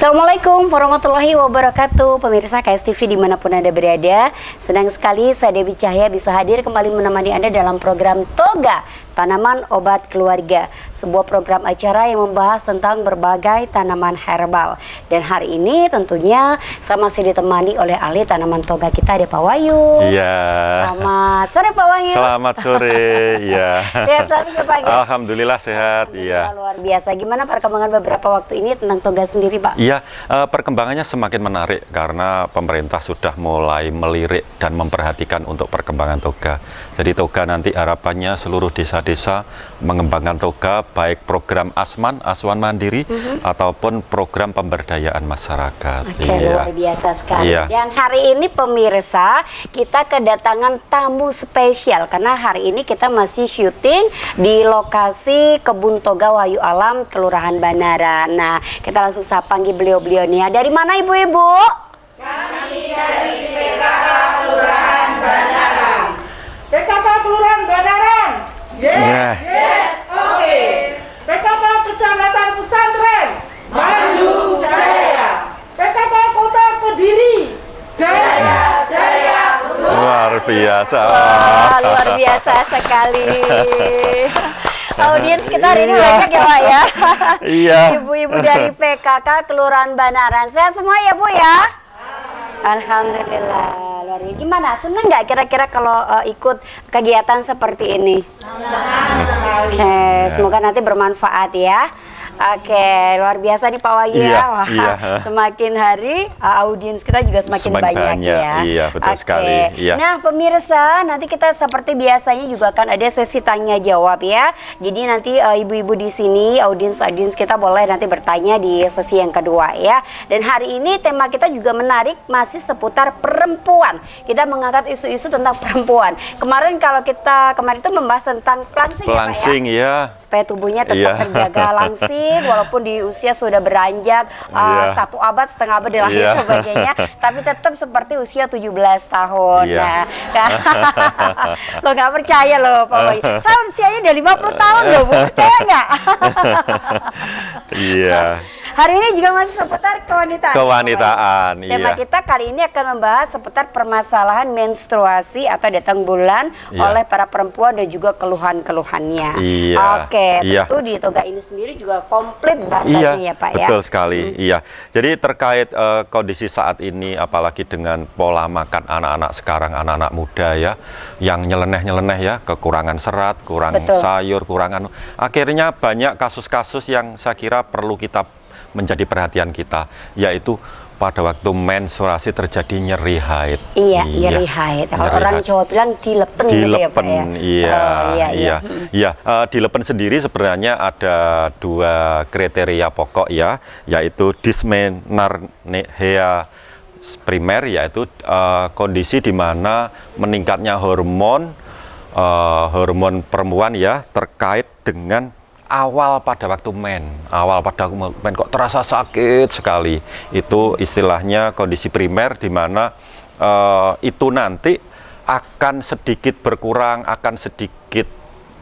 Assalamualaikum warahmatullahi wabarakatuh. Pemirsa KSTV dimanapun Anda berada, senang sekali saya Dewi Cahya bisa hadir kembali menemani Anda dalam program Toga Tanaman Obat Keluarga, sebuah program acara yang membahas tentang berbagai tanaman herbal. Dan hari ini tentunya saya masih ditemani oleh ahli tanaman toga kita, ada Pak Wahyu. Iya. Selamat sore Pak Wahyu. Selamat sore. Iya. Sehat selalu ya Pak? Alhamdulillah sehat. Iya. Luar biasa. Gimana perkembangan beberapa waktu ini tentang toga sendiri Pak? Iya, perkembangannya semakin menarik karena pemerintah sudah mulai melirik dan memperhatikan untuk perkembangan toga. Jadi toga nanti harapannya seluruh desa-desa mengembangkan toga, baik program asuhan mandiri ataupun program pemberdayaan masyarakat. Oke, luar biasa sekali. Iya. Dan hari ini pemirsa, kita kedatangan tamu spesial karena hari ini kita masih syuting di lokasi Kebun Toga Wahyu Alam, Kelurahan Banaran. Nah, kita langsung panggil beliau-beliau nih. Dari mana ibu-ibu? Kami dari PKK Kelurahan Banaran. PKK Kelurahan Banaran. Yes, yes, oke. PKK Kecamatan Pesantren. Maju Jaya. PKK Kota Kediri. Jaya, Jaya. Luar biasa. Wah, luar biasa sekali. Audiens kita hari ini banyak ya Pak ya. Iya. Ibu-ibu dari PKK Kelurahan Banaran. Sehat semua ya Bu ya? Alhamdulillah. Luar biasa. Gimana? Senang nggak kira-kira kalau ikut kegiatan seperti ini? Oke, semoga nanti bermanfaat ya. Oke, luar biasa nih Pak Wahyu ya. Wah, semakin hari audiens kita juga semakin banyak ya. Iya, betul sekali. Iya. Nah, pemirsa, nanti kita seperti biasanya juga akan ada sesi tanya jawab ya. Jadi nanti ibu-ibu di sini, audiens kita boleh nanti bertanya di sesi yang kedua ya. Dan hari ini tema kita juga menarik, masih seputar perempuan. Kita mengangkat isu-isu tentang perempuan. Kemarin itu membahas tentang pelangsing ya Pak ya. Pelangsing ya. Supaya tubuhnya tetap terjaga langsing walaupun di usia sudah beranjak 1 abad, setengah abad dan lain sebagainya, tapi tetap seperti usia 17 tahun. Nah, lo nggak percaya loh Pak Wahyu, saya usianya udah 50 tahun loh Bu, percaya nggak? Iya. Hari ini juga masih seputar kewanitaan. Kewanitaan, Tema kita kali ini akan membahas seputar permasalahan menstruasi atau datang bulan oleh para perempuan dan juga keluhan-keluhannya. Iya. Oke, tentu di toga ini sendiri juga komplit bahannya ya Pak ya. Betul sekali. Iya. Jadi terkait kondisi saat ini, apalagi dengan pola makan anak-anak sekarang, anak-anak muda ya, yang nyeleneh-nyeleneh ya, kekurangan serat, kurang sayur, kurangan. Akhirnya banyak kasus-kasus yang saya kira perlu kita menjadi perhatian kita, yaitu pada waktu menstruasi terjadi nyeri haid. Iya, nyeri haid. Kalau orang Jawa bilang dilepen gitu ya Pak ya. Iya. Dilepen sendiri sebenarnya ada 2 kriteria pokok ya, yaitu dysmenorrhea primer, yaitu kondisi di mana meningkatnya hormon perempuan ya terkait dengan awal pada waktu men kok terasa sakit sekali. Itu istilahnya kondisi primer, di mana itu nanti akan sedikit berkurang, akan sedikit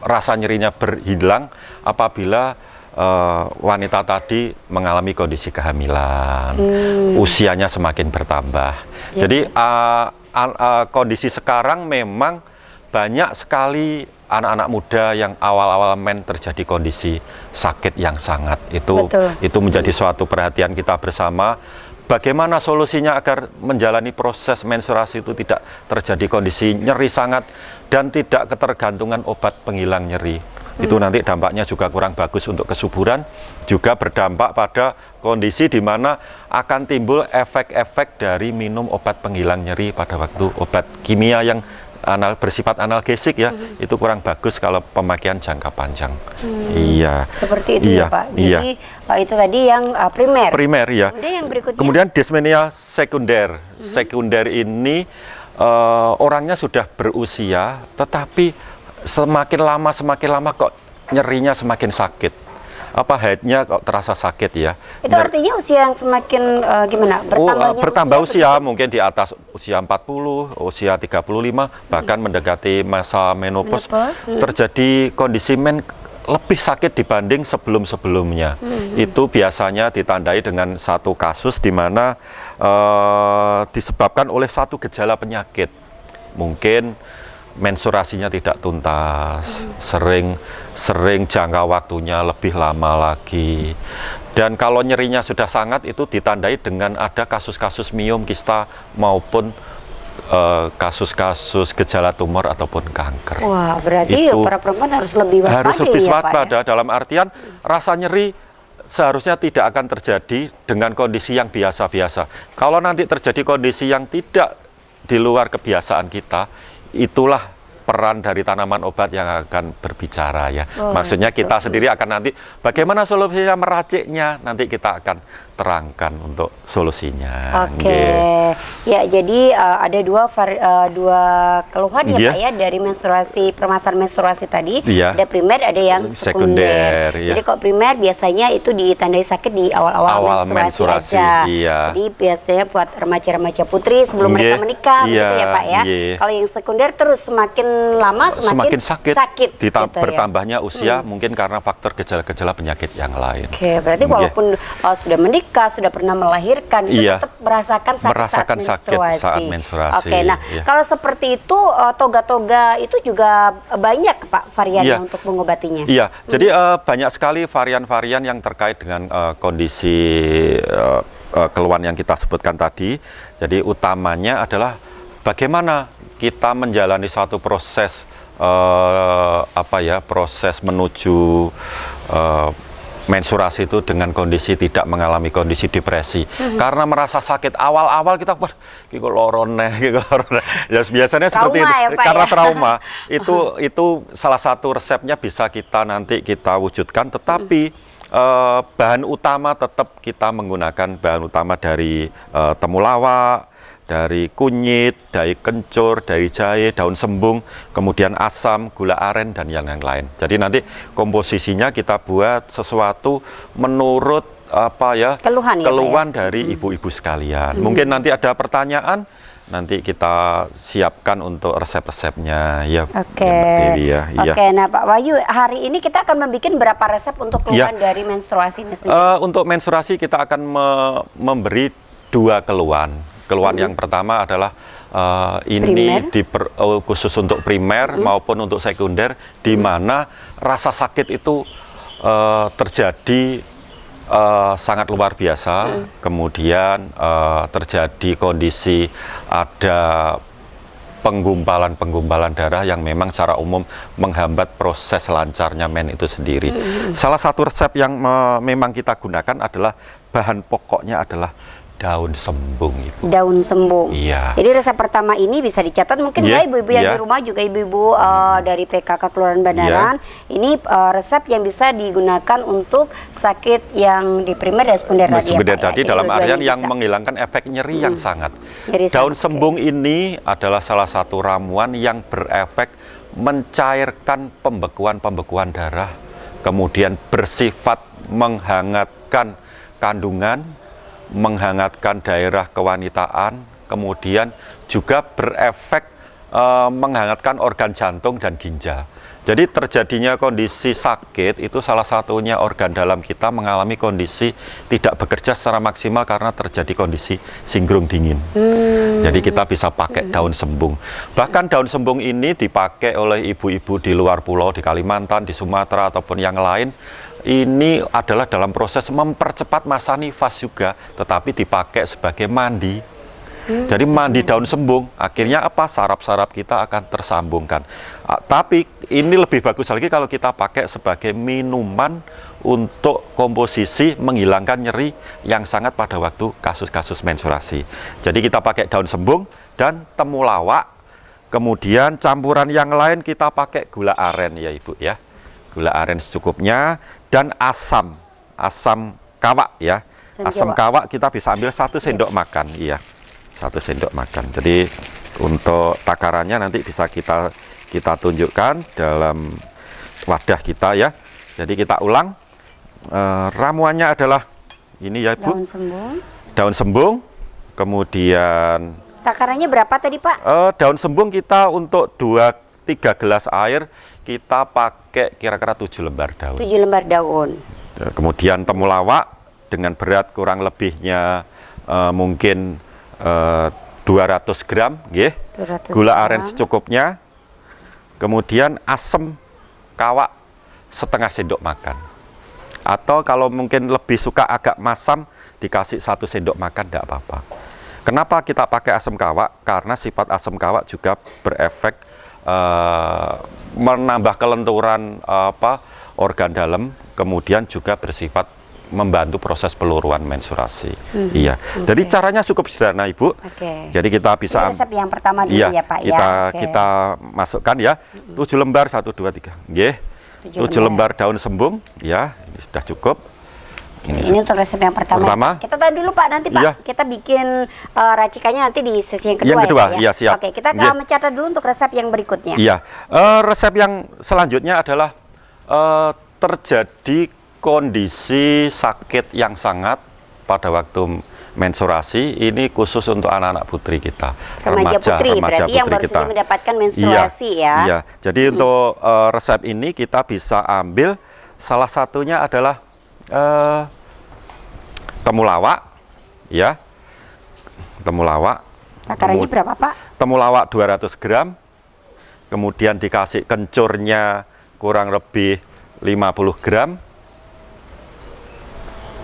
rasa nyerinya berhilang apabila wanita tadi mengalami kondisi kehamilan, usianya semakin bertambah. Jadi kondisi sekarang memang banyak sekali anak-anak muda yang awal-awal men terjadi kondisi sakit yang sangat. Itu menjadi suatu perhatian kita bersama. Bagaimana solusinya agar menjalani proses menstruasi itu tidak terjadi kondisi nyeri sangat dan tidak ketergantungan obat penghilang nyeri. Itu nanti dampaknya juga kurang bagus untuk kesuburan, juga berdampak pada kondisi di mana akan timbul efek-efek dari minum obat penghilang nyeri pada waktu obat kimia yang bersifat analgesik ya, itu kurang bagus kalau pemakaian jangka panjang. Iya. Seperti itu ya Pak. Jadi itu tadi yang primer. Primer ya. Kemudian yang berikutnya. Kemudian dysmenorrhea sekunder. Sekunder ini orangnya sudah berusia, tetapi semakin lama kok nyerinya semakin sakit. Haidnya kok terasa sakit ya. Itu artinya usia yang semakin gimana? Bertambah usia mungkin di atas usia 40, usia 35, bahkan mendekati masa menopause. Terjadi kondisi men lebih sakit dibanding sebelum-sebelumnya. Itu biasanya ditandai dengan satu kasus di mana disebabkan oleh satu gejala penyakit. Mungkin mensurasinya tidak tuntas, sering jangka waktunya lebih lama lagi. Dan kalau nyerinya sudah sangat, itu ditandai dengan ada kasus-kasus miom, kista maupun kasus-kasus gejala tumor ataupun kanker. Wah, berarti itu para perempuan harus lebih waspada. Harus lebih ya, Pak, waspada, ya? dalam artian rasa nyeri seharusnya tidak akan terjadi dengan kondisi yang biasa-biasa. Kalau nanti terjadi kondisi yang tidak di luar kebiasaan kita, itulah peran dari tanaman obat yang akan berbicara ya. Maksudnya kita sendiri akan nanti bagaimana solusinya meraciknya, nanti kita akan terangkan untuk solusinya. Oke. Ya, jadi ada dua keluhan ya Pak ya dari menstruasi, permasalahan menstruasi tadi. Ada primer, ada yang sekunder. Ya. Jadi kalau primer biasanya itu ditandai sakit di awal-awal menstruasi aja. Iya. Jadi biasanya buat remaja-remaja putri sebelum mereka menikah gitu ya Pak ya. Kalau yang sekunder terus semakin lama semakin sakit gitu, bertambahnya usia mungkin karena faktor gejala-gejala penyakit yang lain. Oke, berarti walaupun sudah menikah, sudah pernah melahirkan, itu tetap merasakan sakit saat menstruasi. Oke, nah kalau seperti itu toga-toga itu juga banyak Pak variannya untuk mengobatinya. Iya, jadi banyak sekali varian-varian yang terkait dengan kondisi keluhan yang kita sebutkan tadi. Jadi utamanya adalah bagaimana kita menjalani suatu proses proses menuju mensurasi itu dengan kondisi tidak mengalami kondisi depresi. Karena merasa sakit awal-awal kita ya biasanya trauma seperti itu ya, karena trauma. Itu salah satu resepnya bisa kita nanti kita wujudkan, tetapi bahan utama tetap kita menggunakan bahan utama dari temulawak, dari kunyit, dari kencur, dari jahe, daun sembung, kemudian asam, gula aren, dan yang lain. Jadi nanti komposisinya kita buat sesuatu menurut keluhan dari ibu-ibu sekalian. Mungkin nanti ada pertanyaan, nanti kita siapkan untuk resep-resepnya ya. Oke, nah Pak Wahyu, hari ini kita akan membuat berapa resep untuk keluhan dari menstruasi ini sendiri? Untuk menstruasi kita akan memberi 2 keluhan. Keluhan yang pertama adalah ini khusus untuk primer maupun untuk sekunder, di mana rasa sakit itu terjadi sangat luar biasa. Kemudian terjadi kondisi ada penggumpalan darah yang memang secara umum menghambat proses lancarnya men itu sendiri. Salah satu resep yang memang kita gunakan adalah bahan pokoknya adalah daun sembung, Ibu. Daun sembung. Iya. Jadi resep pertama ini bisa dicatat mungkin ya ibu-ibu yang di rumah juga ibu-ibu dari PKK Kelurahan Banaran. Ini resep yang bisa digunakan untuk sakit yang di primer dan sekunder tadi. Sekunder tadi dalam artian yang menghilangkan efek nyeri yang sangat. Daun sembung ini adalah salah satu ramuan yang berefek mencairkan pembekuan darah, kemudian bersifat menghangatkan kandungan, menghangatkan daerah kewanitaan, kemudian juga berefek menghangatkan organ jantung dan ginjal. Jadi terjadinya kondisi sakit itu salah satunya organ dalam kita mengalami kondisi tidak bekerja secara maksimal karena terjadi kondisi sindrom dingin. Jadi kita bisa pakai daun sembung. Bahkan daun sembung ini dipakai oleh ibu-ibu di luar pulau, di Kalimantan, di Sumatera ataupun yang lain. Ini adalah dalam proses mempercepat masa nifas juga, tetapi dipakai sebagai mandi. Jadi mandi daun sembung, akhirnya apa? Saraf-saraf kita akan tersambungkan. Tapi ini lebih bagus lagi kalau kita pakai sebagai minuman untuk komposisi menghilangkan nyeri yang sangat pada waktu kasus-kasus menstruasi. Jadi kita pakai daun sembung dan temulawak, kemudian campuran yang lain kita pakai gula aren ya Ibu ya. Gula aren secukupnya, dan asam kawak ya. Asam kawak kita bisa ambil 1 sendok makan, iya. 1 sendok makan. Jadi untuk takarannya nanti bisa kita tunjukkan dalam wadah kita ya. Jadi kita ulang. Ramuannya adalah ini ya Ibu. Daun sembung. Kemudian takarannya berapa tadi Pak? Daun sembung kita untuk 2 3 gelas air kita pakai kira-kira 7 lembar daun. 7 lembar daun. Kemudian temulawak dengan berat kurang lebihnya mungkin 200 gram, nggih. 200 Gula gram. aren secukupnya. Kemudian asam kawak setengah sendok makan. Atau kalau mungkin lebih suka agak masam, dikasih 1 sendok makan, tidak apa-apa. Kenapa kita pakai asam kawak? Karena sifat asam kawak juga berefek menambah kelenturan organ dalam, kemudian juga bersifat membantu proses peluruan menstruasi. Iya. Jadi caranya cukup sederhana, Ibu. Jadi kita bisa ini resep yang pertama dulu ya, Pak, kita masukkan ya. 7 lembar 1 2 3. Nggih. 7 lembar daun sembung, ya. Ini sudah cukup. Ini untuk resep yang pertama. Kita tahu dulu, Pak, nanti Pak. Iya. Kita bikin racikannya nanti di sesi yang kedua. Yang kedua, ya, Pak, ya siap. Oke, kita akan mencatat dulu untuk resep yang berikutnya. Iya. Resep yang selanjutnya adalah terjadi kondisi sakit yang sangat pada waktu menstruasi, ini khusus untuk anak-anak putri kita, remaja putri remaja berarti putri yang baru kita saja mendapatkan menstruasi ya. Iya. Jadi untuk resep ini kita bisa ambil salah satunya adalah temulawak, ya. Temulawak. Takarannya berapa, Pak? Temulawak 200 gram. Kemudian dikasih kencurnya kurang lebih 50 gram.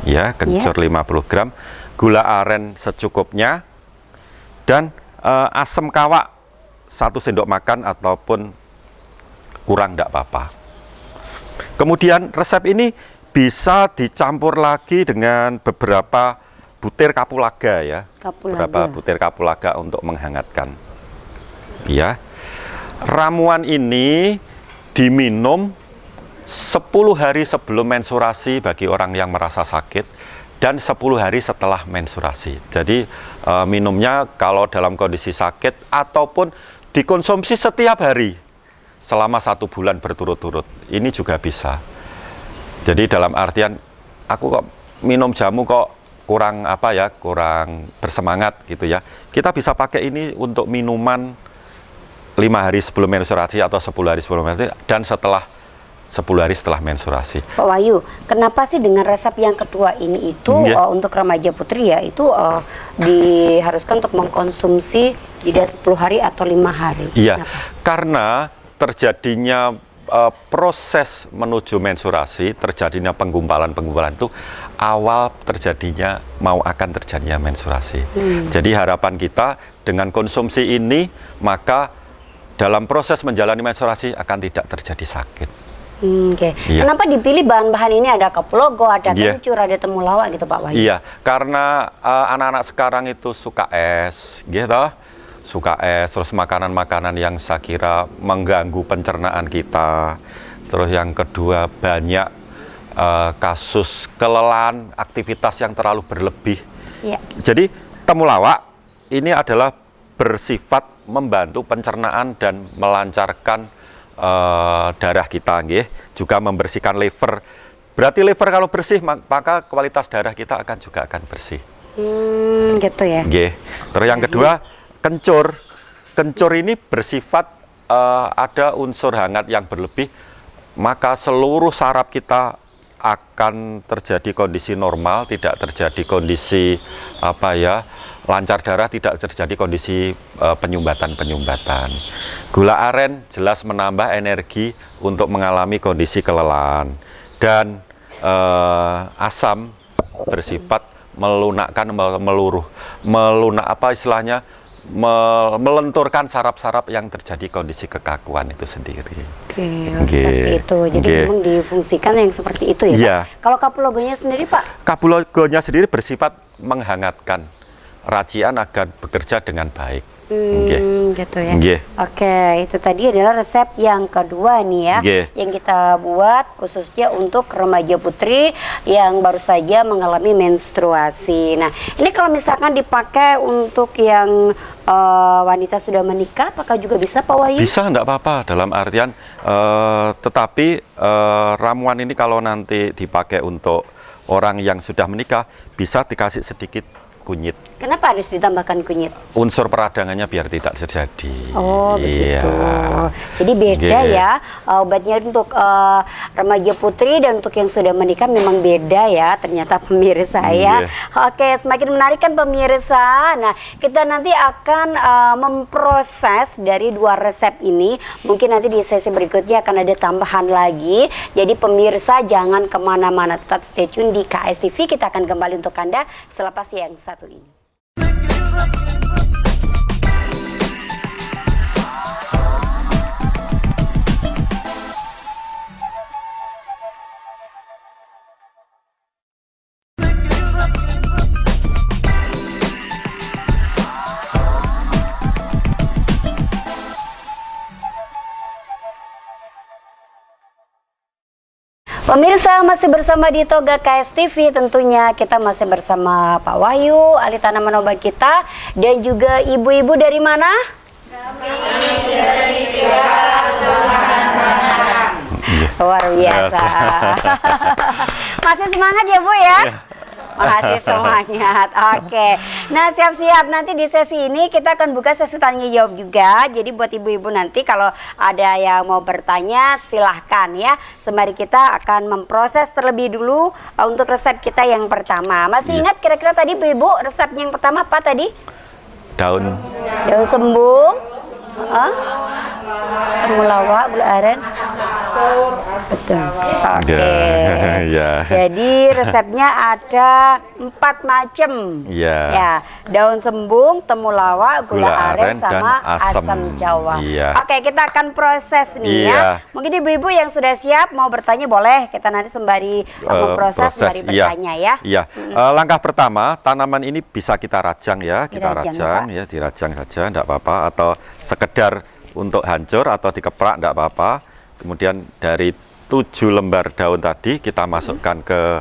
Ya, kencur 50 gram. Gula aren secukupnya. Dan asam kawak 1 sendok makan ataupun kurang tidak apa-apa. Kemudian resep ini bisa dicampur lagi dengan beberapa butir kapulaga ya. Beberapa butir kapulaga untuk menghangatkan. Ya. Ramuan ini diminum 10 hari sebelum menstruasi bagi orang yang merasa sakit dan 10 hari setelah menstruasi. Jadi minumnya kalau dalam kondisi sakit ataupun dikonsumsi setiap hari selama 1 bulan berturut-turut. Ini juga bisa. Jadi dalam artian aku kok minum jamu kok kurang kurang bersemangat gitu ya. Kita bisa pakai ini untuk minuman 5 hari sebelum menstruasi atau 10 hari sebelum menstruasi dan setelah 10 hari setelah menstruasi. Pak Wahyu, kenapa sih dengan resep yang kedua ini itu untuk remaja putri ya itu diharuskan untuk mengkonsumsi jeda 10 hari atau 5 hari? Iya, karena terjadinya proses menuju menstruasi, terjadinya penggumpalan-penggumpalan itu awal terjadinya akan terjadinya menstruasi. Jadi harapan kita dengan konsumsi ini maka dalam proses menjalani menstruasi akan tidak terjadi sakit. Iya. Kenapa dipilih bahan-bahan ini? Ada kapulaga, ada kencur, ada temulawak gitu, Pak Wahyu? Iya, karena anak-anak sekarang itu suka es, gitu. Suka es, terus makanan-makanan yang saya kira mengganggu pencernaan kita. Terus yang kedua banyak kasus kelelahan, aktivitas yang terlalu berlebih. Iya. Jadi temulawak ini adalah bersifat membantu pencernaan dan melancarkan darah kita, juga membersihkan liver. Berarti liver kalau bersih maka kualitas darah kita juga akan bersih. Gitu ya. Terus yang kedua kencur. Kencur ini bersifat ada unsur hangat yang berlebih, maka seluruh saraf kita akan terjadi kondisi normal, tidak terjadi kondisi lancar darah, tidak terjadi kondisi penyumbatan-penyumbatan. Gula aren jelas menambah energi untuk mengalami kondisi kelelahan. Dan asam bersifat melunakkan, melenturkan saraf-saraf yang terjadi kondisi kekakuan itu sendiri. Seperti itu. Jadi memang difungsikan yang seperti itu ya, Pak? Kalau kapulaganya sendiri, Pak? Kapulaganya sendiri bersifat menghangatkan racian agar bekerja dengan baik. Gitu ya. Oke, itu tadi adalah resep yang kedua nih ya, yang kita buat khususnya untuk remaja putri yang baru saja mengalami menstruasi. Nah, ini kalau misalkan dipakai untuk yang wanita sudah menikah, apakah juga bisa, Pak Wahyu? Bisa, enggak apa-apa. Dalam artian, tetapi ramuan ini kalau nanti dipakai untuk orang yang sudah menikah, bisa dikasih sedikit kunyit. Kenapa harus ditambahkan kunyit? Unsur peradangannya biar tidak terjadi. Oh begitu. Jadi beda ya obatnya untuk remaja putri dan untuk yang sudah menikah memang beda ya ternyata pemirsa ya. Oke, semakin menarik kan pemirsa. Nah, kita nanti akan memproses dari 2 resep ini. Mungkin nanti di sesi berikutnya akan ada tambahan lagi. Jadi pemirsa jangan kemana-mana, tetap stay tune di KSTV. Kita akan kembali untuk Anda selepas yang satu ini. Pemirsa masih bersama di Toga KSTV, tentunya kita masih bersama Pak Wahyu, ahli tanaman obat kita, dan juga ibu-ibu dari mana? Kami dari luar biasa. Masih semangat ya Bu ya? Masih semangat. Oke. Nah, siap-siap nanti di sesi ini kita akan buka sesi tanya jawab juga. Jadi buat ibu-ibu nanti kalau ada yang mau bertanya silahkan ya. Sembari kita akan memproses terlebih dulu untuk resep kita yang pertama. Masih ingat kira-kira tadi ibu resepnya yang pertama apa tadi? Daun sembung. Temulawak, gula aren. Betul. Oke. Jadi resepnya ada 4 macam. Ya, daun sembung, temulawak, gula aren sama asam jawa. Oke, kita akan proses nih ya. Mungkin ibu-ibu yang sudah siap mau bertanya boleh. Kita nanti sembari memproses sembari bertanya ya. Langkah pertama, tanaman ini bisa kita rajang ya. Kita rajang ya, dirajang saja, enggak apa-apa, atau sekedar untuk hancur atau dikeprak enggak apa-apa. Kemudian dari 7 lembar daun tadi kita masukkan ke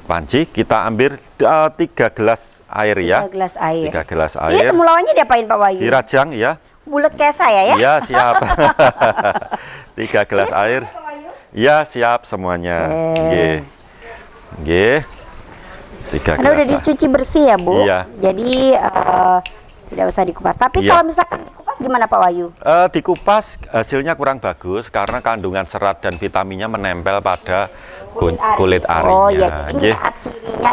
panci, kita ambil 3 gelas air ya. 3 gelas air. 3 gelas air. Ini temulawaknya diapain Pak Wahyu? Dirajang ya. Bulat kayak saya ya? Iya, siap. 3 gelas air. Iya, siap semuanya. Nggih. 3 gelas. Karena udah dicuci bersih ya, Bu. Iya. Jadi tidak usah dikupas. Tapi kalau misalkan dikupas gimana Pak Wahyu? Dikupas hasilnya kurang bagus karena kandungan serat dan vitaminnya menempel pada kulit arinya. Oh ya,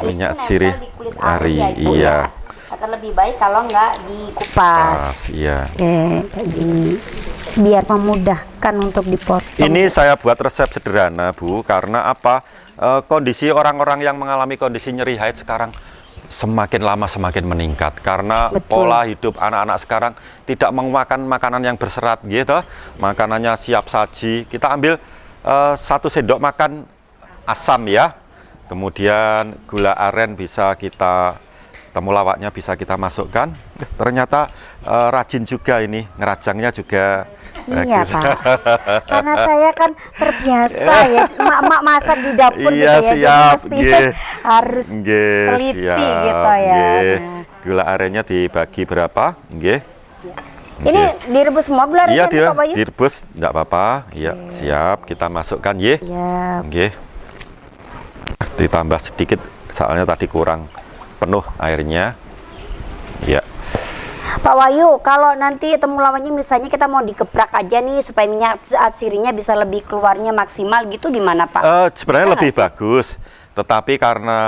minyak sirih di kulit ari. Iya. Atau lebih baik kalau nggak dikupas. Iya. Oke, kayak gini. Biar memudahkan untuk dipotong. Ini saya buat resep sederhana, Bu, karena apa? Kondisi orang-orang yang mengalami kondisi nyeri haid sekarang semakin lama semakin meningkat karena pola hidup anak-anak sekarang tidak memakan makanan yang berserat gitu. Makanannya siap saji. Kita ambil 1 sendok makan asam ya. Kemudian gula aren bisa kita, temulawaknya bisa kita masukkan. Ternyata rajin juga ini, ngerajangnya juga. Iya Pak, karena saya kan terbiasa ya, emak-emak masak di dapur gitu ya, siap. Jadi harus teliti gitu ya. Gula arennya dibagi berapa? Ini direbus semua gula arennya Pak Wahyu? Direbus, enggak apa-apa. Iya, siap. Kita masukkan ditambah sedikit, soalnya tadi kurang penuh airnya. Ya. Pak Wahyu, kalau nanti temulawaknya misalnya kita mau dikeprak aja nih supaya minyak sirihnya bisa lebih keluarnya maksimal gitu gimana Pak? Sebenarnya lebih bagus, tetapi karena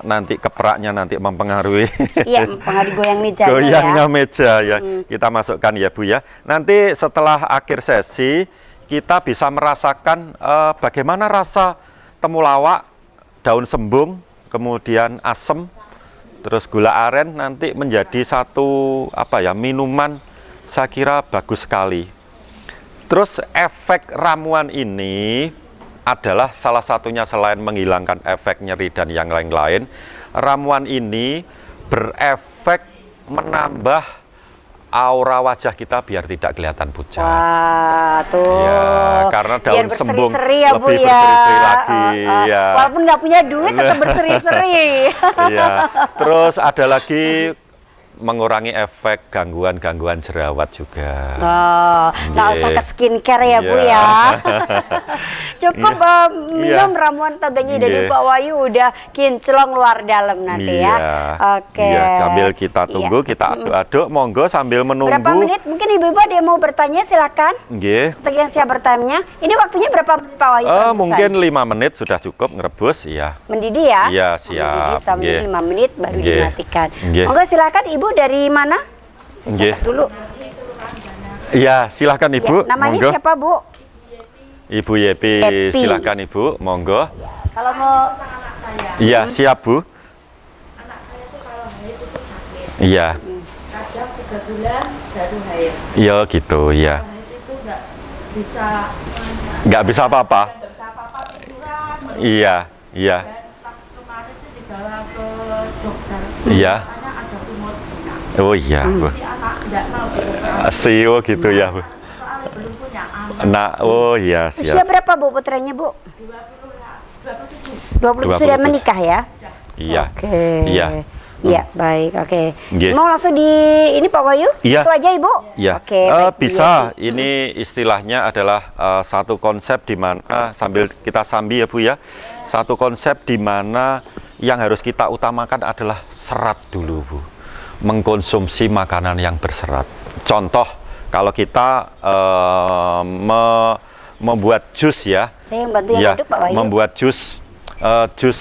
nanti kepraknya nanti mempengaruhi. Iya, mempengaruhi goyang meja. Goyangnya meja ya. Kita masukkan ya Bu ya. Nanti setelah akhir sesi kita bisa merasakan bagaimana rasa temulawak, daun sembung, kemudian asem, terus gula aren nanti menjadi satu minuman saya kira bagus sekali. Terus efek ramuan ini adalah salah satunya selain menghilangkan efek nyeri dan yang lain-lain, ramuan ini berefek menambah aura wajah kita biar tidak kelihatan pucat. Wah, tuh. Ya, karena daun sembung ya, Bu, lebih ya. berseri-seri lagi. Ya. Walaupun nggak punya duit tetap berseri-seri. Iya. Terus ada lagi mengurangi efek gangguan-gangguan jerawat juga. Oh, nggak Nggih. usah ke skincare ya Bu Iya. ya. Cukup minum ramuan toganya dari Nggih. Pak Wahyu udah kinclong luar dalam nanti ya. Oke. Iya, sambil kita tunggu, Iya. kita aduk-aduk, monggo sambil menunggu. Berapa menit? Mungkin ibu-ibu ada yang mau bertanya, silakan. Nggih. Untuk yang siap bertanya. Ini waktunya berapa menit Pak Wahyu? perebusan? Mungkin 5 menit sudah cukup ngerebus, iya. Mendidih ya? Iya, Mendidih siap. setelah mendidih Nggih. 5 menit baru Nggih. dimatikan. Nggih. Monggo silakan Ibu dari mana? Saya Nggih. catat dulu. Iya, silakan Ibu. Ya, namanya monggo. siapa Bu? Ibu Yepi, Yepi. silakan Ibu, monggo. Kalau mau Iya, siap Bu. Iya, Kadang 3 bulan baru haid. iya gitu, iya. Itu nggak bisa Nggak bisa apa-apa. nggak bisa apa-apa tiduran. Iya, iya, Dan kemarin itu dibawa ke dokter. iya. Katanya ada tumor jinak. Oh iya, Bu. Si anak nggak mau dioperasi. CEO gitu ya, Bu. Soalnya belum punya anak. Nah, oh iya, usia siap. berapa Bu putranya Bu? 27. 20 sudah 27. menikah ya? Iya. Oke. Iya. Iya, baik. Oke. Nggih. Mau langsung di ini Pak Wahyu? Iya. Itu aja Ibu? Ya, Oke. baik, Bu bisa. Yeti. Ini istilahnya adalah satu konsep di mana sambil kita sambi ya Bu ya. Satu konsep di mana yang harus kita utamakan adalah serat dulu Bu. Mengkonsumsi makanan yang berserat. Contoh, kalau kita membuat jus ya. Saya yang bantu yang Ya, aduk Pak Wahyu. membuat jus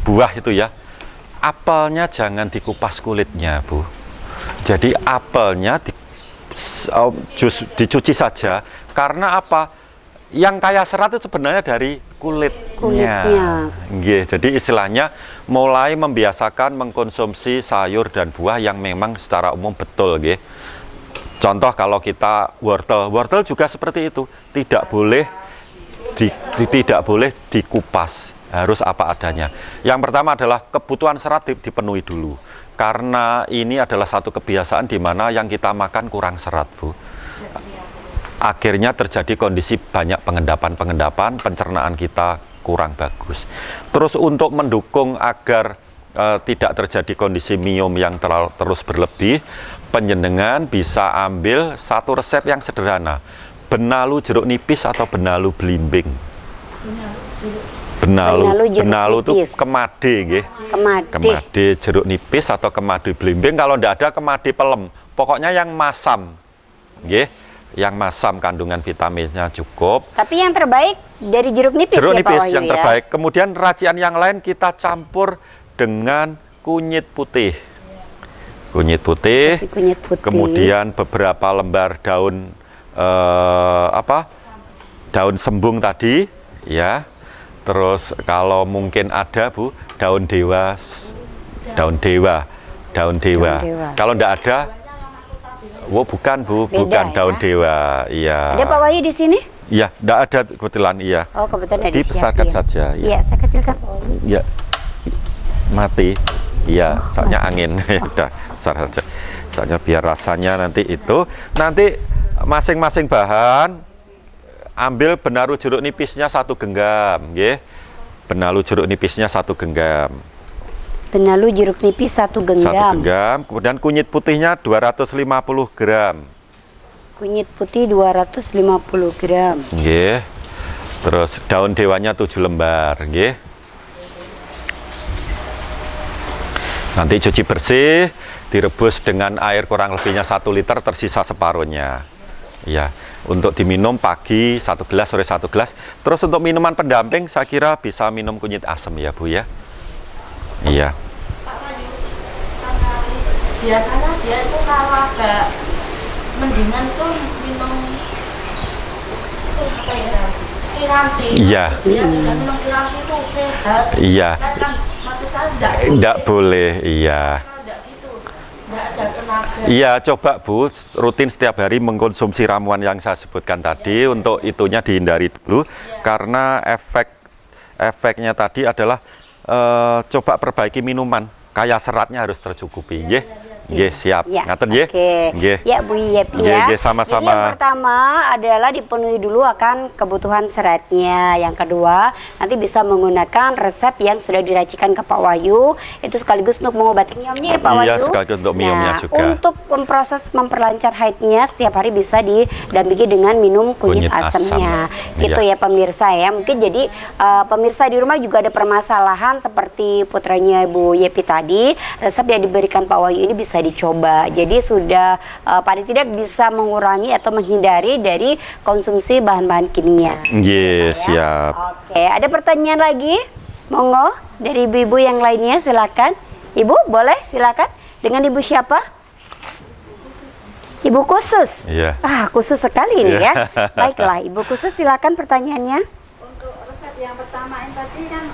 buah itu ya. Apelnya jangan dikupas kulitnya, Bu. Jadi apelnya dicuci saja. Karena apa? Yang kaya serat itu sebenarnya dari kulitnya. Kulitnya. Nggih, jadi istilahnya mulai membiasakan mengkonsumsi sayur dan buah yang memang secara umum betul, nggih. Contoh kalau kita wortel juga seperti itu, tidak boleh tidak boleh dikupas, harus apa adanya. Yang pertama adalah kebutuhan serat dipenuhi dulu, karena ini adalah satu kebiasaan di mana yang kita makan kurang serat, Bu. Akhirnya terjadi kondisi banyak pengendapan, pencernaan kita kurang bagus. Terus untuk mendukung agar tidak terjadi kondisi miom yang terus berlebih, penjenengan bisa ambil satu resep yang sederhana. Benalu jeruk nipis atau benalu belimbing. Benalu jeruk Benalu itu nipis. kemade, nggih. Kemade jeruk nipis atau kemade belimbing. Kalau tidak ada kemade pelem, pokoknya yang masam, nggih. Yang masam kandungan vitaminnya cukup. Tapi yang terbaik dari jeruk nipis Jeruk ya Pak nipis Wahyu yang ya? terbaik. Kemudian racian yang lain kita campur dengan kunyit putih. Kunyit putih. Kasih kunyit putih. Kemudian beberapa lembar daun daun sembung tadi, ya. Terus kalau mungkin ada Bu, daun dewa. Kalau tidak ada, bukan Bu, Beda, bukan ya? daun dewa, iya. Ada Pak Wahyu di sini? Iya, tidak ada kebetulan, iya. Oh kebetulan ada Dibesarkan disiapin. saja, iya. Iya, saya kecilkan. Ya, mati. Iya, soalnya angin. Ya udah, besar saja. Soalnya biar rasanya nanti masing-masing bahan ambil benalu jeruk nipisnya 1 genggam, nggih. Benalu jeruk nipisnya 1 genggam. Benalu jeruk nipis 1 1 genggam. genggam, kemudian kunyit putihnya 250 gram. Kunyit putih 250 gram. Nggih. Terus daun dewanya 7 lembar, nggih. Nanti cuci bersih, direbus dengan air kurang lebihnya 1 liter, tersisa separuhnya. Ya, untuk diminum pagi 1 gelas, sore 1 gelas. Terus untuk minuman pendamping, saya kira bisa minum kunyit asam ya Bu ya. Iya. Biasanya dia itu kalau agak mendingan tuh minum Kiranti. Iya. Dia sudah minum Kiranti itu sehat. Iya. Kan maksud saya Enggak boleh, iya. Enggak gitu. Enggak ada tenaga. Iya, coba Bu, rutin setiap hari mengkonsumsi ramuan yang saya sebutkan tadi. Untuk itunya dihindari dulu, karena efeknya tadi adalah coba perbaiki minuman. Kaya seratnya harus tercukupi, nggih. Nggih, siap. Ya, Ngaten nggih. oke. Nggih. Ya Bu Yep Nggih, ya. nggih, sama-sama. Jadi yang pertama adalah dipenuhi dulu akan kebutuhan seratnya. Yang kedua, nanti bisa menggunakan resep yang sudah diracikan ke Pak Wahyu. Itu sekaligus untuk mengobati miomnya ya Pak Wahyu. Iya, sekaligus untuk miomnya Nah, juga. untuk proses memperlancar haidnya setiap hari bisa didampingi dengan minum kunyit Kunyit asam. asamnya. Gitu Iya. ya pemirsa ya. Mungkin jadi pemirsa di rumah juga ada permasalahan seperti putranya Bu Yepi tadi. Resep yang diberikan Pak Wahyu ini bisa dicoba. Jadi sudah paling tidak bisa mengurangi atau menghindari dari konsumsi bahan-bahan kimia. Nggih, siap. Oke, ada pertanyaan lagi? Monggo dari ibu-ibu yang lainnya silakan. Ibu boleh silakan. Dengan ibu siapa? Ibu khusus. Iya. Ah, khusus sekali ini Iya. ya. Baiklah, Ibu khusus silakan pertanyaannya. Untuk resep yang pertama ini tadi kan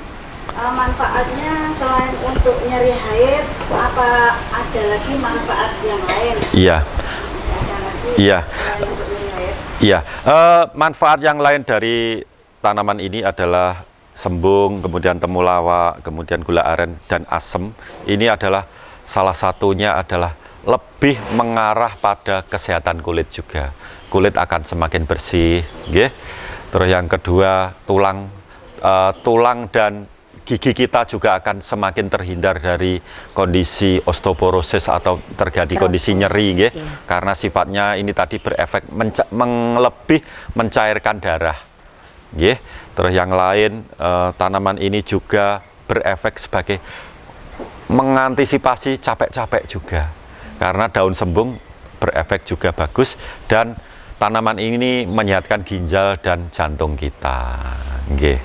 manfaatnya selain untuk nyeri haid, apa ada lagi manfaat yang lain? Iya. Masih ada lagi Iya. selain untuk nyeri haid? Iya. Manfaat yang lain dari tanaman ini adalah sembung, kemudian temulawak, kemudian gula aren dan asem. Ini adalah salah satunya adalah lebih mengarah pada kesehatan kulit juga. Kulit akan semakin bersih, nggih. Terus yang kedua, tulang dan gigi kita juga akan semakin terhindar dari kondisi osteoporosis atau terjadi kondisi nyeri, nggih. Karena sifatnya ini tadi berefek lebih mencairkan darah, nggih. Terus yang lain, tanaman ini juga berefek sebagai mengantisipasi capek-capek juga. Karena daun sembung berefek juga bagus dan tanaman ini menyehatkan ginjal dan jantung kita. Nggih.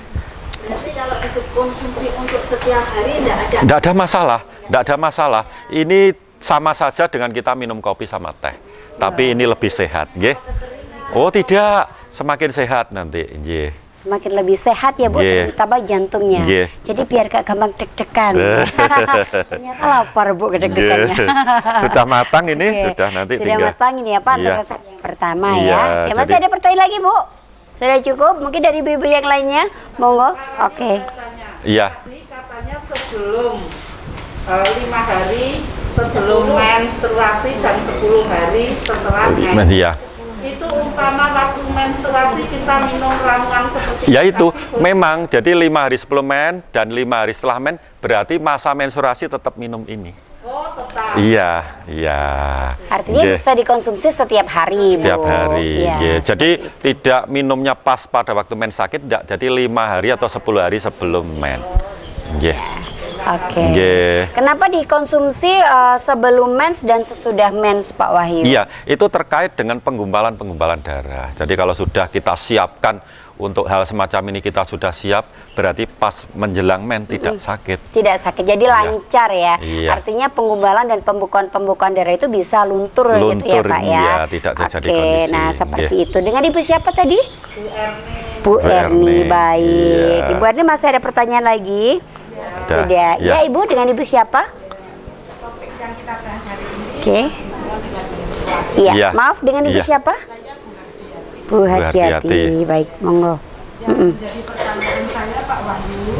Berarti kalau konsumsi untuk setiap hari Tidak ada masalah, tidak ada masalah. Ini sama saja dengan kita minum kopi sama teh. Tapi ini lebih sehat, nggih. Oh, tidak, semakin sehat nanti, nggih. Semakin lebih sehat ya Bu, Nggih. tambah jantungnya. Nggih. Jadi biar gak gampang deg-degan. Ternyata lapar Bu kedeg-degannya. Sudah matang ini, Oke. sudah nanti Sudah tinggal. matang ini ya Pak, untuk Iya. resep yang pertama Iya, ya. Ya masih jadi- ada pertanyaan lagi Bu? Sudah cukup? Mungkin dari ibu-ibu yang lainnya? Monggo. Oke. Iya. Ini katanya sebelum 5 hari sebelum menstruasi dan 10 hari setelah haid. Iya. Itu umpama waktu menstruasi kita minum ramuan seperti Ya itu, tadi, memang jadi 5 hari sebelum men dan 5 hari setelah men berarti masa menstruasi tetap minum ini. oh tetap. Iya, iya. Artinya Nggih. bisa dikonsumsi setiap hari Bu. Setiap hari. Iya. Nggih. Jadi tidak minumnya pas pada waktu men sakit, tidak. Jadi 5 hari atau 10 hari sebelum men. Nggih. Oke. Nggih. Kenapa dikonsumsi sebelum mens dan sesudah mens Pak Wahyu? Iya, itu terkait dengan penggumpalan darah. Jadi kalau sudah kita siapkan untuk hal semacam ini, kita sudah siap, berarti pas menjelang men tidak sakit. Tidak sakit, jadi lancar ya. Iya. Artinya penggumpalan dan pembukaan darah itu bisa luntur, gitu ya Luntur, Pak ya. iya, tidak terjadi Oke, kondisi. nah seperti Nggih. itu. Dengan Ibu siapa tadi? Bu Bu Erni, Erni, baik. iya. Ibu Erni masih ada pertanyaan lagi? Sudah. Ya. Ya Ibu, dengan Ibu siapa? Oke. Iya, Iya. maaf dengan Ibu Iya. siapa? Bu Hadiati. Hadiati. Baik, monggo. Jadi pertanyaan saya Pak Wahyu,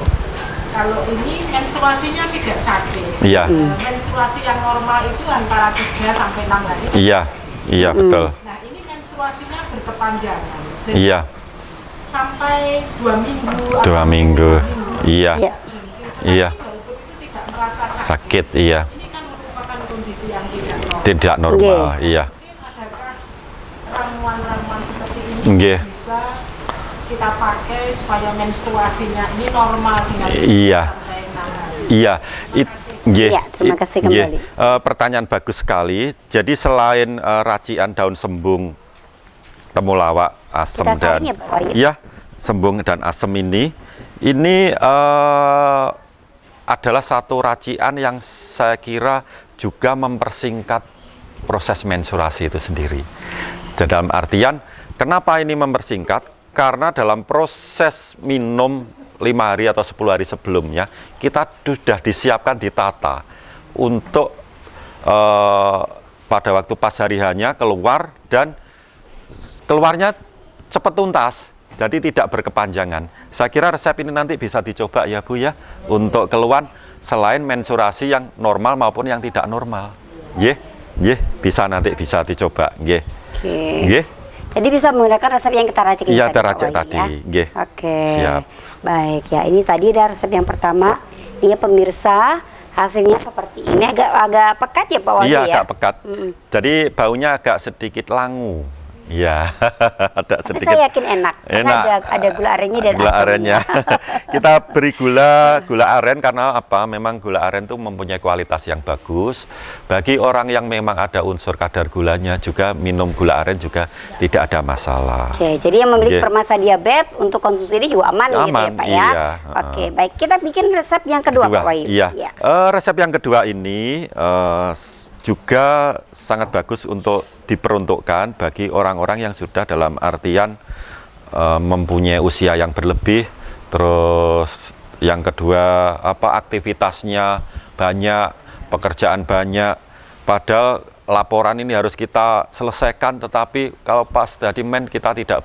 kalau ini menstruasinya tidak sakit. Iya. Menstruasi yang normal itu antara 3 sampai 6 hari. Iya, iya betul. Nah ini menstruasinya berkepanjangan. Jadi Iya, sampai 2 minggu. 2 minggu. Iya, Iya. iya. Walaupun itu tidak merasa sakit. Sakit, iya. Ini kan merupakan kondisi yang tidak normal. Tidak normal, iya. Mungkin adakah ramuan-ramuan seperti ini Nggih. yang bisa kita pakai supaya menstruasinya ini normal dengan Iya. sampai 6 hari. Iya, nggih. Iya, terima kasih Nggih. kembali. Pertanyaan bagus sekali. Jadi selain racian daun sembung, temulawak, asem Kita dan saring ya, Pak Wahyu? iya, sembung dan asem ini adalah satu racian yang saya kira juga mempersingkat proses menstruasi itu sendiri. Dalam artian, kenapa ini mempersingkat? Karena dalam proses minum 5 hari atau 10 hari sebelumnya, kita sudah disiapkan, ditata untuk pada waktu pas hari hanya keluar dan keluarnya cepat tuntas, jadi tidak berkepanjangan. Saya kira resep ini nanti bisa dicoba ya Bu ya, untuk keluhan selain menstruasi yang normal maupun yang tidak normal. nggih, bisa nanti bisa dicoba, nggih. Oke. Nggih. Jadi bisa menggunakan resep yang kita racik Iya, tadi, Pak teracik Wahyu, tadi, ya? nggih. Oke. Siap. Baik ya, ini tadi ada resep yang pertama. Ini ya pemirsa, hasilnya seperti ini, agak pekat ya Pak Wahyu Iya, ya? agak pekat. Jadi baunya agak sedikit langu. Iya, ada Tapi sedikit. saya yakin enak, karena Enak. ada gula arennya dan Gula asamnya. arennya. Kita beri gula aren karena apa? Memang gula aren itu mempunyai kualitas yang bagus. Bagi orang yang memang ada unsur kadar gulanya juga minum gula aren juga tidak ada masalah. Oke, jadi yang memiliki Nggih. permasalahan diabetes untuk konsumsi ini juga aman, gitu ya Aman, Pak ya? iya. Oke, baik. Kita bikin resep yang kedua Pak Wahyu. Iya. Resep yang kedua ini juga sangat bagus untuk diperuntukkan bagi orang-orang yang sudah dalam artian mempunyai usia yang berlebih, terus yang kedua aktivitasnya banyak, pekerjaan banyak, padahal laporan ini harus kita selesaikan, tetapi kalau pas jadi men kita tidak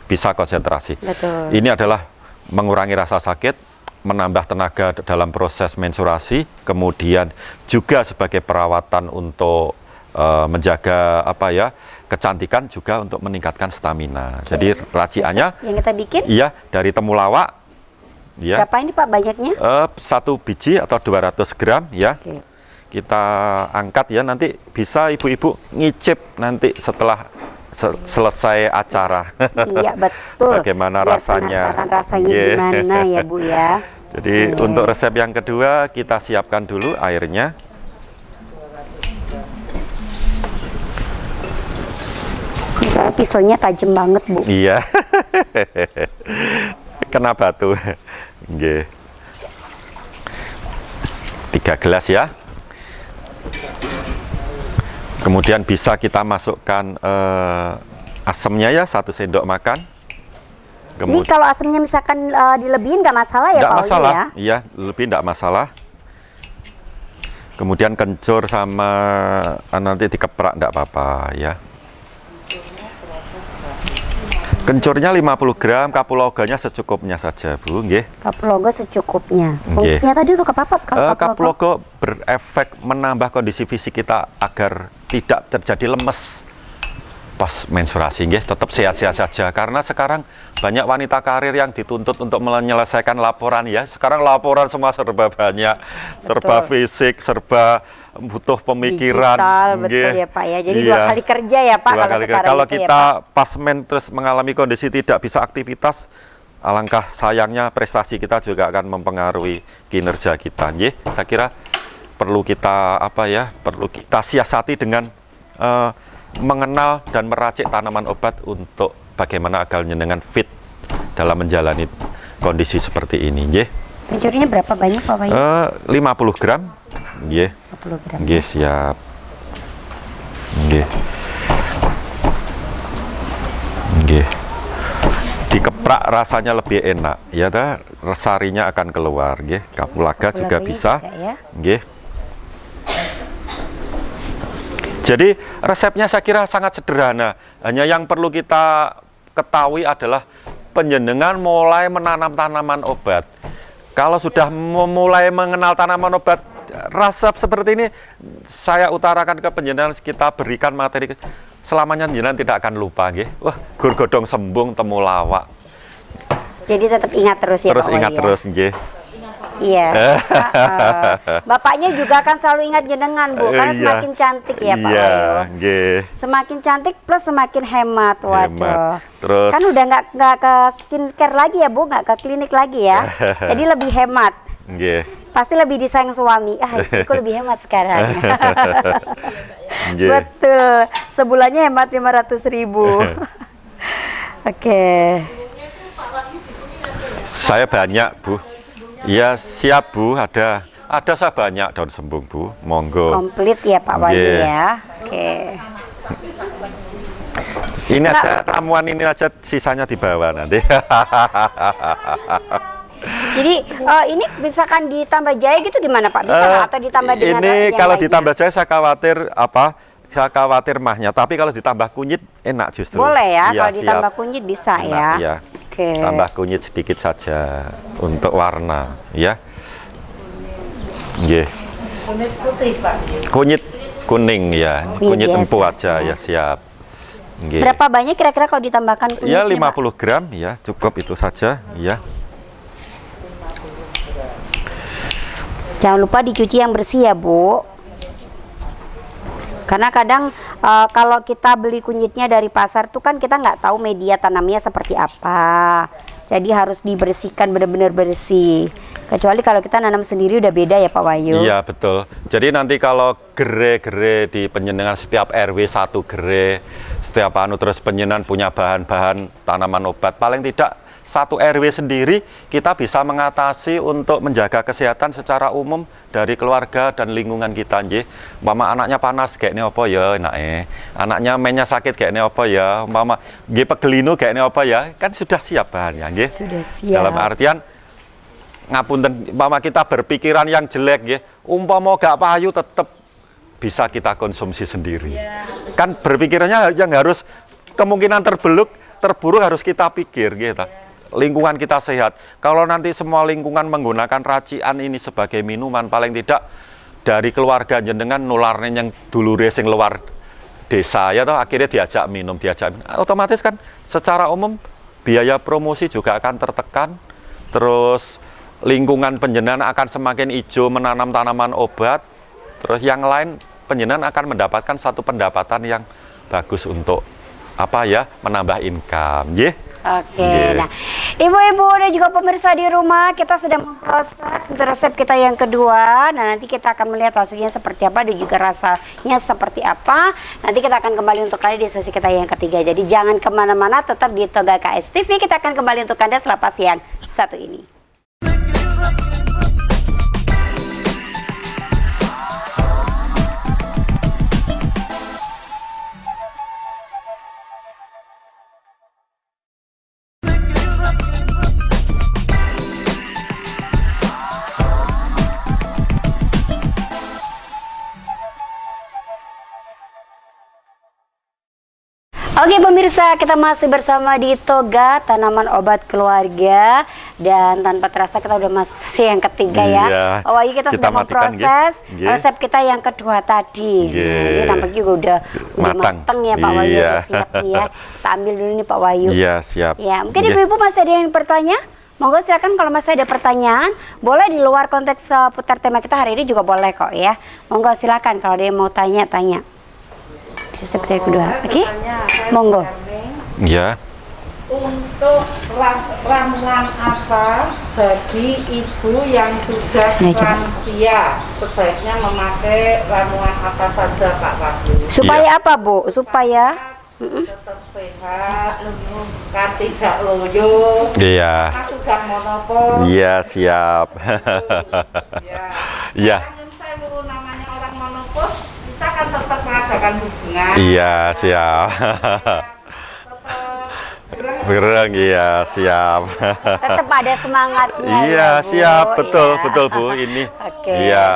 bisa konsentrasi. Betul. Ini adalah mengurangi rasa sakit, menambah tenaga dalam proses menstruasi, kemudian juga sebagai perawatan untuk menjaga kecantikan, juga untuk meningkatkan stamina. Jadi raciannya Yang kita bikin? iya dari temulawak. Ya. Berapa ini Pak banyaknya? 1 biji atau 200 gram ya. Oke. Kita angkat ya, nanti bisa ibu-ibu ngicip nanti setelah selesai acara. Iya betul. Bagaimana Biar rasanya? penasaran rasanya Iya. gimana ya Bu ya? Jadi untuk resep yang kedua kita siapkan dulu airnya. Soalnya pisaunya tajam banget Bu. Iya. Kena batu. Nggih. 3 gelas ya. Kemudian bisa kita masukkan asamnya ya, 1 sendok makan. Ini kalau asamnya misalkan dilebihin nggak masalah ya Nggak Pak Wahyu masalah, ya? iya, lebih nggak masalah. Kemudian kencur sama nanti dikeprak nggak apa-apa ya. Kencurnya 50 gram, kapuloganya secukupnya saja Bu, nggih. Kapulaga secukupnya. Nggih. Fungsinya tadi untuk apa Pak? Kapulaga berefek menambah kondisi fisik kita agar tidak terjadi lemes pas menstruasi, nggih. Tetap sehat-sehat saja, karena sekarang banyak wanita karir yang dituntut untuk menyelesaikan laporan ya. Sekarang laporan semua serba banyak, serba fisik, serba butuh pemikiran. Digital, betul nggih. ya Pak ya. Jadi Iya. 2 kali kerja ya Pak 2 kalau kali sekarang kalau itu kita ya, Pak? pas men terus mengalami kondisi tidak bisa aktivitas, alangkah sayangnya prestasi kita juga akan mempengaruhi kinerja kita. Nggih, saya kira perlu kita perlu kita siasati dengan mengenal dan meracik tanaman obat untuk bagaimana agar jenengan fit dalam menjalani kondisi seperti ini, nggih. Kencurnya berapa banyak Pak Wahyu? 50 gram, nggih. 50 gram. Nggih, siap. Nggih. Nggih. Dikeprak rasanya lebih enak, ya dah, sarinya akan keluar, nggih. Kapulaga juga Kapulaganya bisa. juga ya. Nggih. Jadi resepnya saya kira sangat sederhana. Hanya yang perlu kita ketahui adalah penjenengan mulai menanam tanaman obat. Kalau sudah memulai mengenal tanaman obat, resep seperti ini saya utarakan ke penjenengan, kita berikan materi, selamanya jenengan tidak akan lupa, nggih. Wah, gur godhong sembung temulawak. Jadi tetap ingat terus ya Terus Pak ingat Wahyu ya? terus, nggih. Iya. Bapaknya juga akan selalu ingat jenengan Bu, karena Iya. semakin cantik ya Pak Iya, Wahyu. nggih. Semakin cantik plus semakin hemat, waduh. Hemat. Terus Kan udah nggak ke skincare lagi ya Bu, nggak ke klinik lagi ya. Jadi lebih hemat. Nggih. Pasti lebih disayang suami. Istriku lebih hemat sekarang. Nggih. Betul. Sebulannya hemat 500.000. Oke. Saya banyak, Bu. Iya, siap, Bu. Ada saya banyak daun sembung, Bu. Monggo. Komplit ya Pak Wahyu Nggih. ya. Oke. Ini aja ramuan ini aja, sisanya dibawa nanti. Jadi ini misalkan ditambah jahe gitu gimana Pak? Bisa nggak? Atau ditambah dengan ini yang kalau lainnya? ditambah jahe saya khawatir saya khawatir mahnya, tapi kalau ditambah kunyit enak justru. Boleh ya, Iya, kalau ditambah siap. kunyit bisa Enak, ya. iya. Oke. Tambah kunyit sedikit saja untuk warna, ya. Nggih. Kunyit putih Pak. Kunyit Kuning ya, Kunyit kunyit empu biasa. aja ya, siap. Nggih. Berapa banyak kira-kira kalau ditambahkan Ya kunyitnya, Pak? 50 gram ya, cukup itu saja ya. Jangan lupa dicuci yang bersih ya, Bu. Karena kadang kalau kita beli kunyitnya dari pasar tuh kan kita nggak tahu media tanamnya seperti apa. Jadi harus dibersihkan benar-benar bersih. Kecuali kalau kita nanam sendiri udah beda ya Pak Wahyu. Iya betul. Jadi nanti kalau gere-gere di penjenengan setiap RW 1 gere, setiap terus penjenengan punya bahan-bahan tanaman obat, paling tidak satu RW sendiri kita bisa mengatasi untuk menjaga kesehatan secara umum dari keluarga dan lingkungan kita nggih. Mama anaknya panas kayak ini apa ya enake. Anaknya mainnya sakit kayak ini apa ya. Mama nggih pegelinu kayak ini apa ya. Kan sudah siap bahannya nggih. Sudah siap. Dalam artian ngapunten mama kita berpikiran yang jelek nggih. Umpama gak payu tetap bisa kita konsumsi sendiri. Kan berpikirannya yang harus kemungkinan terburuk harus kita pikir gitu. Lingkungan kita sehat. Kalau nanti semua lingkungan menggunakan racian ini sebagai minuman, paling tidak dari keluarga jenengan nularnya yang dulu racing luar desa ya toh, akhirnya diajak minum, otomatis kan secara umum biaya promosi juga akan tertekan. Terus lingkungan penjenengan akan semakin hijau menanam tanaman obat. Terus yang lain penjenengan akan mendapatkan satu pendapatan yang bagus untuk apa ya, menambah income, yeah. Oke, Yeah. nah ibu-ibu dan juga pemirsa di rumah, kita sedang memproses untuk resep kita yang kedua. Nah nanti kita akan melihat hasilnya seperti apa dan juga rasanya seperti apa. Nanti kita akan kembali untuk kalian di sesi kita yang ketiga. Jadi jangan kemana-mana, tetap di Toga KS TV. Kita akan kembali untuk Anda selepas yang satu ini. Oke pemirsa, kita masih bersama di Toga Tanaman Obat Keluarga. Dan tanpa terasa kita udah masuk sesi yang ketiga ya. Iya. Oh iya, kita sedang memproses resep kita yang kedua tadi. Nah, ini nampaknya juga udah matang ya Pak Wahyu. Iya. Udah siap nih ya. Kita ambil dulu nih Pak Wahyu. Iya siap. Ya, mungkin ibu-ibu masih ada yang bertanya? Monggo silakan, kalau masih ada pertanyaan, boleh di luar konteks seputar tema kita hari ini juga boleh kok ya. Monggo silakan kalau ada yang mau tanya-tanya. Resep kita kedua, oke? Monggo. Ya. Untuk ramuan apa bagi ibu yang sudah lansia, sebaiknya memakai ramuan apa saja Pak Wahyu? Supaya apa Bu? Supaya tetap sehat, kan tidak loyo. Iya. Kan sudah monopol. Iya siap. Ya. Iya. Saya namanya orang monopos, kita kan tetap mengadakan hubungan. Iya siap. Bereng iya siap. tetap ada semangatnya. Iya ya, Bu. siap, betul Iya. betul Bu ini. Oke. Iya.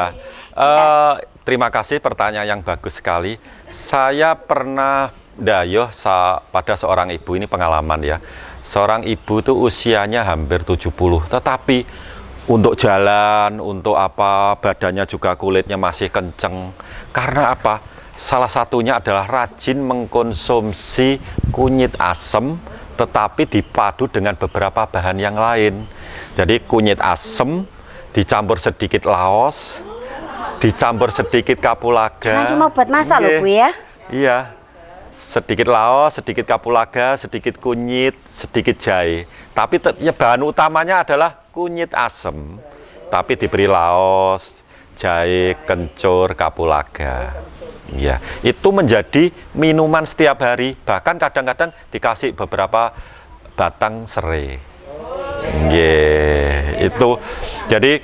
Terima kasih, pertanyaan yang bagus sekali. Saya pernah dayoh pada seorang ibu, ini pengalaman ya. Seorang ibu tuh usianya hampir 70, tetapi untuk jalan, untuk apa, badannya juga kulitnya masih kenceng. Karena apa? Salah satunya adalah rajin mengkonsumsi kunyit asem, tetapi dipadu dengan beberapa bahan yang lain. Jadi kunyit asem dicampur sedikit laos, dicampur sedikit kapulaga. Jangan cuma buat masak loh Bu ya. Iya. Sedikit laos, sedikit kapulaga, sedikit kunyit, sedikit jahe. Tapi bahan utamanya adalah kunyit asem. Tapi diberi laos, jahe, kencur, kapulaga. Ya, itu menjadi minuman setiap hari. Bahkan kadang-kadang dikasih beberapa batang serai. Itu. Jadi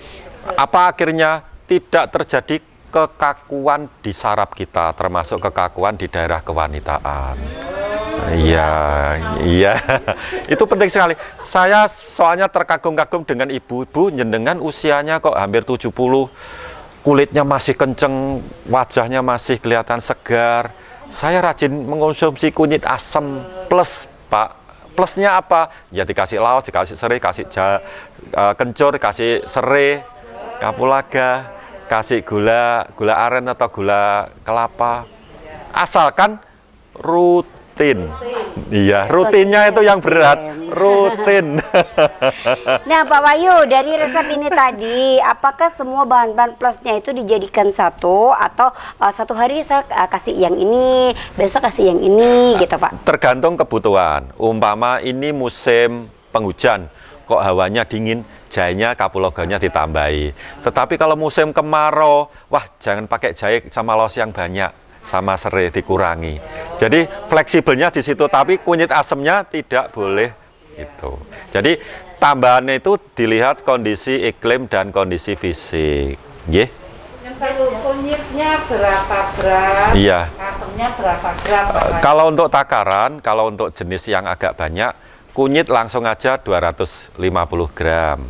apa akhirnya tidak terjadi kekakuan di saraf kita, termasuk kekakuan di daerah kewanitaan. Iya, iya. Itu penting sekali. Saya soalnya terkagum-kagum dengan ibu-ibu jenengan usianya kok hampir 70. Kulitnya masih kenceng, wajahnya masih kelihatan segar. Saya rajin mengonsumsi kunyit asam plus, Pak. Plusnya apa? Ya dikasih laos, dikasih serai, kasih kencur, dikasih serai, kapulaga. kasih gula aren atau gula kelapa, asalkan rutin. Iya, rutinnya itu yang berat, rutin. Nah, Pak Wahyu, dari resep ini tadi, apakah semua bahan-bahan plusnya itu dijadikan satu atau satu hari saya kasih yang ini, besok kasih yang ini, gitu Pak? Tergantung kebutuhan. Umpama ini musim penghujan, kok hawanya dingin, jahenya kapuloganya ditambahi. Tetapi kalau musim kemarau, wah jangan pakai jahe sama los yang banyak, sama serai dikurangi. Jadi fleksibelnya di situ, tapi kunyit asemnya tidak boleh itu. Jadi tambahannya itu dilihat kondisi iklim dan kondisi fisik. Nggih. Kunyitnya berapa gram? Iya. Asemnya berapa gram? Kalau untuk takaran, kalau untuk jenis yang agak banyak, kunyit langsung aja 250 gram.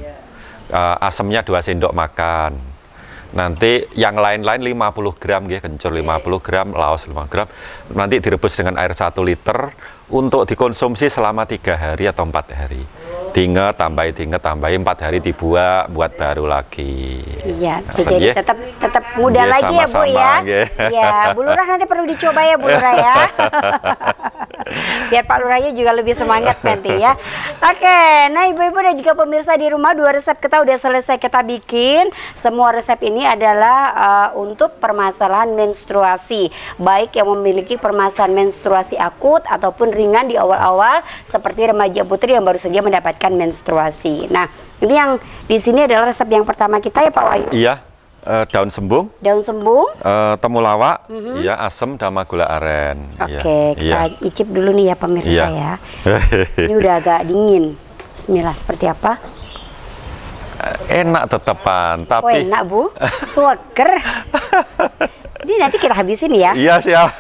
Asemnya 2 sendok makan. Nanti yang lain-lain 50 gram, ya, kencur 50 gram, laos 5 gram. Nanti direbus dengan air 1 liter untuk dikonsumsi selama 3 hari atau 4 hari. Dinget, tambahi 4 hari dibuat, buat baru lagi. Iya, jadi tetap muda lagi ya Bu ya. Iya, Bu Lurah nanti perlu dicoba ya Bu Lurah ya. Biar Pak Lurahnya juga lebih semangat nanti ya. Oke, nah ibu-ibu dan juga pemirsa di rumah, 2 resep kita udah selesai kita bikin. Semua resep ini adalah untuk permasalahan menstruasi, baik yang memiliki permasalahan menstruasi akut ataupun ringan di awal-awal, seperti remaja putri yang baru saja mendapatkan menstruasi. Nah, ini yang di sini adalah resep yang pertama kita ya Pak Wahyu. Iya, daun sembung. Daun sembung. Temulawak, iya, asem sama gula aren. Oke, kita icip dulu nih ya pemirsa ya. Ini udah agak dingin. Bismillah, seperti apa? Enak tetepan, tapi enak Bu, seger. Ini nanti kita habisin ya. Iya siap.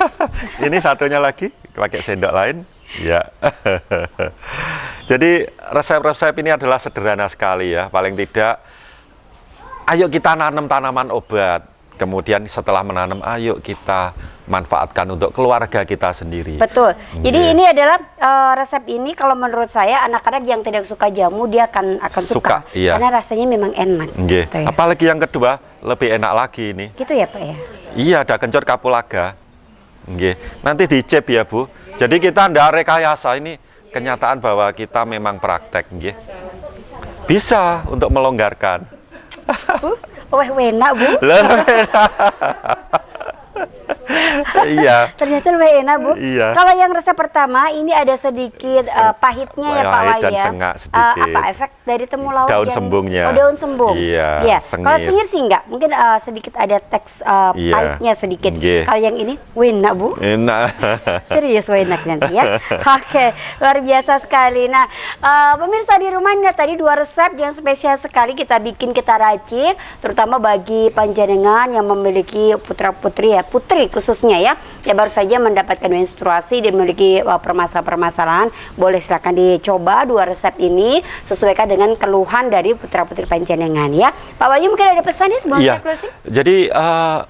Ini satunya lagi, pakai sendok lain. Ya. Jadi resep-resep ini adalah sederhana sekali ya. Paling tidak, ayo kita nanam tanaman obat. Kemudian setelah menanam, ayo kita manfaatkan untuk keluarga kita sendiri. Betul. Jadi ini adalah resep ini kalau menurut saya anak-anak yang tidak suka jamu dia akan suka. Iya. Karena rasanya memang enak. Gitu ya. Apalagi yang kedua lebih enak lagi ini. Gitu ya Pak ya. Iya, ada kencur kapulaga. Nanti dicep ya Bu. Jadi kita ndak rekayasa, ini kenyataan bahwa kita memang praktek. Bisa untuk melonggarkan. Enak Bu. Iya. Ternyata lebih enak Bu. Iya. Kalau yang resep pertama ini ada sedikit pahitnya ya Pak Wahyu dan ya. sengak sedikit. Apa efek dari temulawak? Daun sembungnya. Oh, daun sembung. Iya. Kalau sengir sih enggak, mungkin sedikit ada teks pahitnya sedikit. Kalau yang ini enak Bu. Enak. Serius enak nanti ya. Oke, luar biasa sekali. Nah, pemirsa di rumah ini tadi 2 resep yang spesial sekali kita bikin, kita racik, terutama bagi panjenengan yang memiliki putra-putri ya, putri khususnya ya, yang baru saja mendapatkan menstruasi dan memiliki permasalahan-permasalahan, boleh silakan dicoba 2 resep ini, sesuaikan dengan keluhan dari putra-putri panjenengan ya. Pak Wahyu mungkin ada pesannya sebelum saya closing? Jadi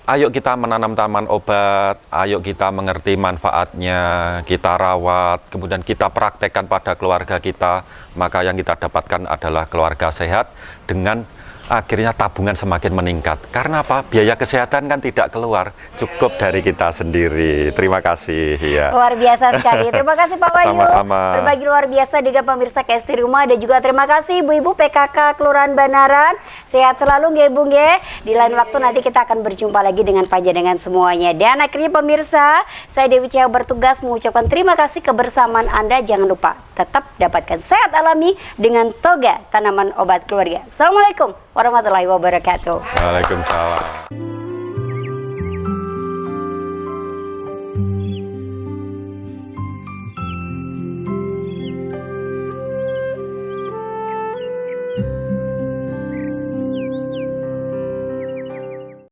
ayo kita menanam taman obat, ayo kita mengerti manfaatnya, kita rawat, kemudian kita praktekkan pada keluarga kita, maka yang kita dapatkan adalah keluarga sehat dengan akhirnya tabungan semakin meningkat. Karena apa? Biaya kesehatan kan tidak keluar, cukup dari kita sendiri. Terima kasih. Ya. Luar biasa sekali. Terima kasih Pak Wahyu. Sama-sama. Berbagi luar biasa dengan pemirsa KS di rumah, dan juga terima kasih Ibu-ibu PKK Kelurahan Banaran. Sehat selalu nggih Bu nggih. Di lain waktu nanti kita akan berjumpa lagi dengan panjenengan semuanya. Dan akhirnya pemirsa, saya Dewi Cahya bertugas mengucapkan terima kasih kebersamaan Anda. Jangan lupa tetap dapatkan sehat alami dengan Toga Tanaman Obat Keluarga. Assalamualaikum warahmatullahi wabarakatuh. Waalaikumsalam.